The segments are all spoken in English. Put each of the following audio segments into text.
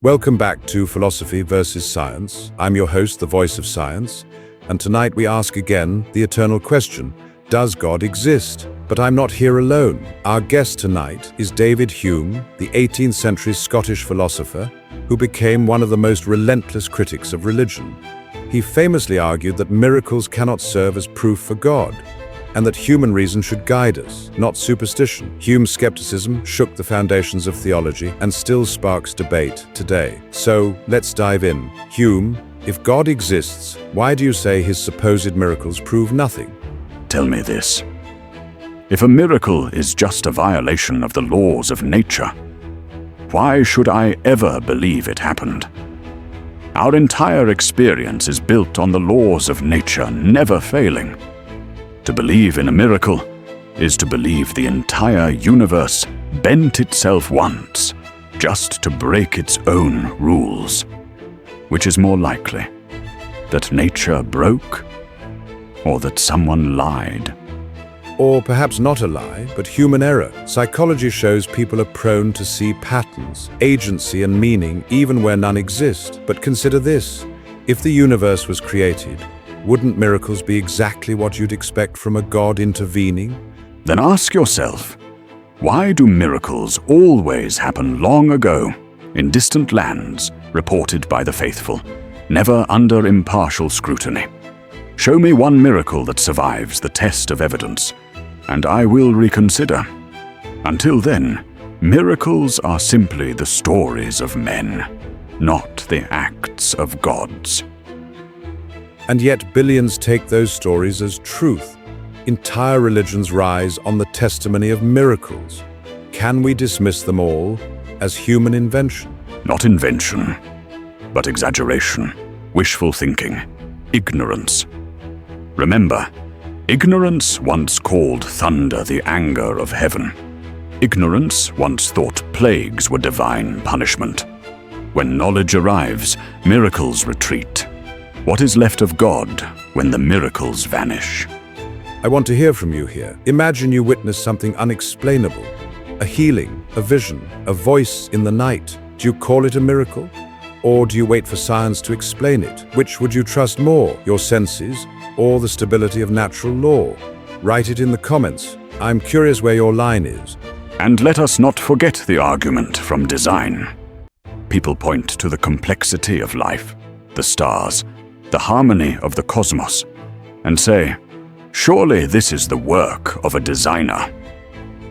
Welcome back to Philosophy versus Science. I'm your host, the voice of science, and tonight we ask again the eternal question, does God exist? But I'm not here alone. Our guest tonight is David Hume, the 18th century Scottish philosopher who became one of the most relentless critics of religion. He famously argued that miracles cannot serve as proof for God, and that human reason should guide us, not superstition. Hume's skepticism shook the foundations of theology and still sparks debate today. So, let's dive in. Hume, if God exists, why do you say his supposed miracles prove nothing? Tell me this. If a miracle is just a violation of the laws of nature, why should I ever believe it happened? Our entire experience is built on the laws of nature never failing. To believe in a miracle is to believe the entire universe bent itself once just to break its own rules. Which is more likely, that nature broke or that someone lied? Or perhaps not a lie, but human error. Psychology shows people are prone to see patterns, agency and meaning even where none exist. But consider this, if the universe was created, wouldn't miracles be exactly what you'd expect from a God intervening? Then ask yourself, why do miracles always happen long ago, in distant lands, reported by the faithful, never under impartial scrutiny? Show me one miracle that survives the test of evidence, and I will reconsider. Until then, miracles are simply the stories of men, not the acts of gods. And yet billions take those stories as truth. Entire religions rise on the testimony of miracles. Can we dismiss them all as human invention? Not invention, but exaggeration, wishful thinking, ignorance. Remember, ignorance once called thunder the anger of heaven. Ignorance once thought plagues were divine punishment. When knowledge arrives, miracles retreat. What is left of God when the miracles vanish? I want to hear from you here. Imagine you witness something unexplainable. A healing, a vision, a voice in the night. Do you call it a miracle? Or do you wait for science to explain it? Which would you trust more, your senses or the stability of natural law? Write it in the comments. I'm curious where your line is. And let us not forget the argument from design. People point to the complexity of life, the stars, the harmony of the cosmos, and say, surely this is the work of a designer.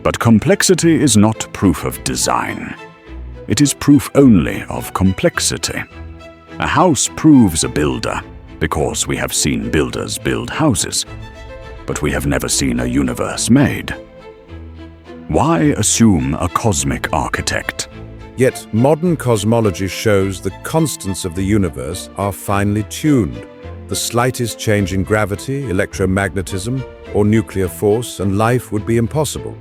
But complexity is not proof of design. It is proof only of complexity. A house proves a builder because we have seen builders build houses, but we have never seen a universe made. Why assume a cosmic architect? Yet modern cosmology shows the constants of the universe are finely tuned. The slightest change in gravity, electromagnetism, or nuclear force, and life would be impossible.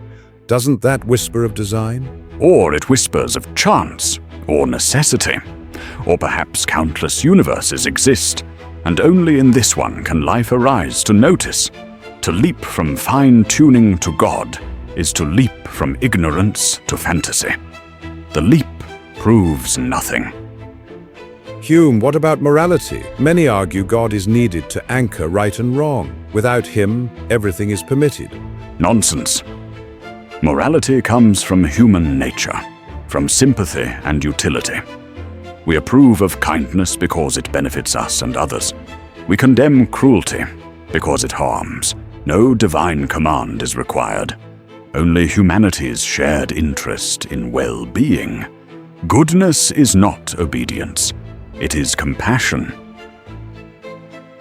Doesn't that whisper of design? Or it whispers of chance, or necessity. Or perhaps countless universes exist, and only in this one can life arise to notice. To leap from fine-tuning to God is to leap from ignorance to fantasy. The leap proves nothing. Hume, what about morality? Many argue God is needed to anchor right and wrong. Without him, everything is permitted. Nonsense. Morality comes from human nature, from sympathy and utility. We approve of kindness because it benefits us and others. We condemn cruelty because it harms. No divine command is required. Only humanity's shared interest in well-being. Goodness is not obedience. It is compassion.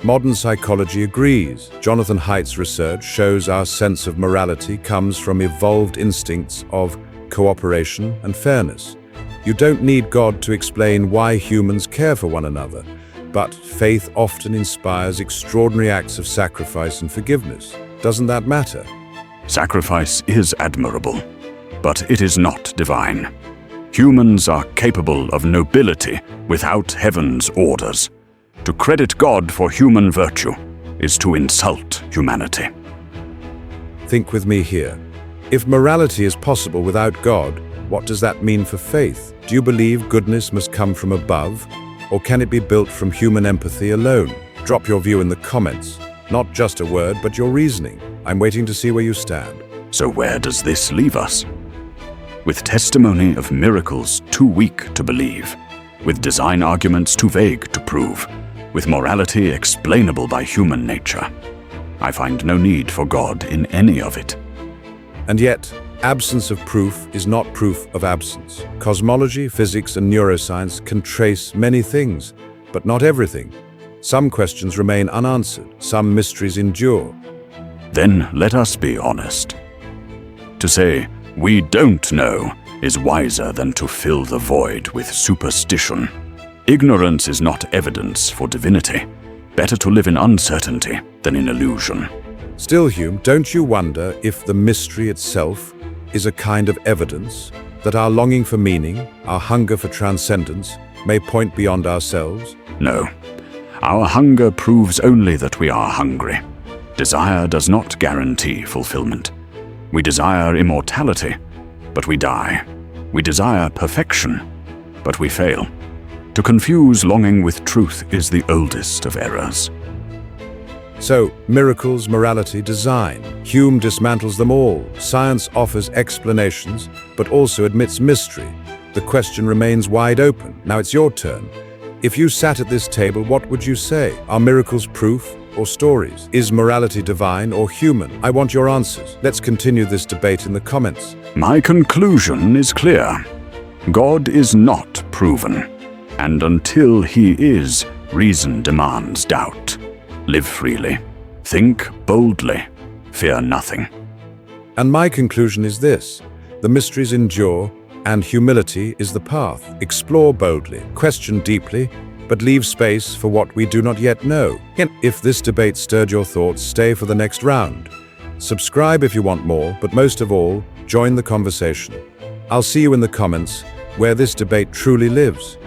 Modern psychology agrees. Jonathan Haidt's research shows our sense of morality comes from evolved instincts of cooperation and fairness. You don't need God to explain why humans care for one another, but faith often inspires extraordinary acts of sacrifice and forgiveness. Doesn't that matter? Sacrifice is admirable, but it is not divine. Humans are capable of nobility without heaven's orders. To credit God for human virtue is to insult humanity. Think with me here. If morality is possible without God, what does that mean for faith? Do you believe goodness must come from above, or can it be built from human empathy alone? Drop your view in the comments. Not just a word, but your reasoning. I'm waiting to see where you stand. So where does this leave us? With testimony of miracles too weak to believe, with design arguments too vague to prove, with morality explainable by human nature, I find no need for God in any of it. And yet, absence of proof is not proof of absence. Cosmology, physics, and neuroscience can trace many things, but not everything. Some questions remain unanswered, some mysteries endure. Then let us be honest. To say, we don't know, is wiser than to fill the void with superstition. Ignorance is not evidence for divinity. Better to live in uncertainty than in illusion. Still, Hume, don't you wonder if the mystery itself is a kind of evidence that our longing for meaning, our hunger for transcendence, may point beyond ourselves? No. Our hunger proves only that we are hungry. Desire does not guarantee fulfillment. We desire immortality, but we die. We desire perfection, but we fail. To confuse longing with truth is the oldest of errors. So, miracles, morality, design. Hume dismantles them all. Science offers explanations, but also admits mystery. The question remains wide open. Now it's your turn. If you sat at this table, what would you say? Are miracles proof or stories? Is morality divine or human? I want your answers. Let's continue this debate in the comments. My conclusion is clear. God is not proven, and until he is, reason demands doubt. Live freely, think boldly, fear nothing. And my conclusion is this: the mysteries endure, and humility is the path. Explore boldly, question deeply, but leave space for what we do not yet know. If this debate stirred your thoughts, stay for the next round. Subscribe if you want more, but most of all, join the conversation. I'll see you in the comments, where this debate truly lives.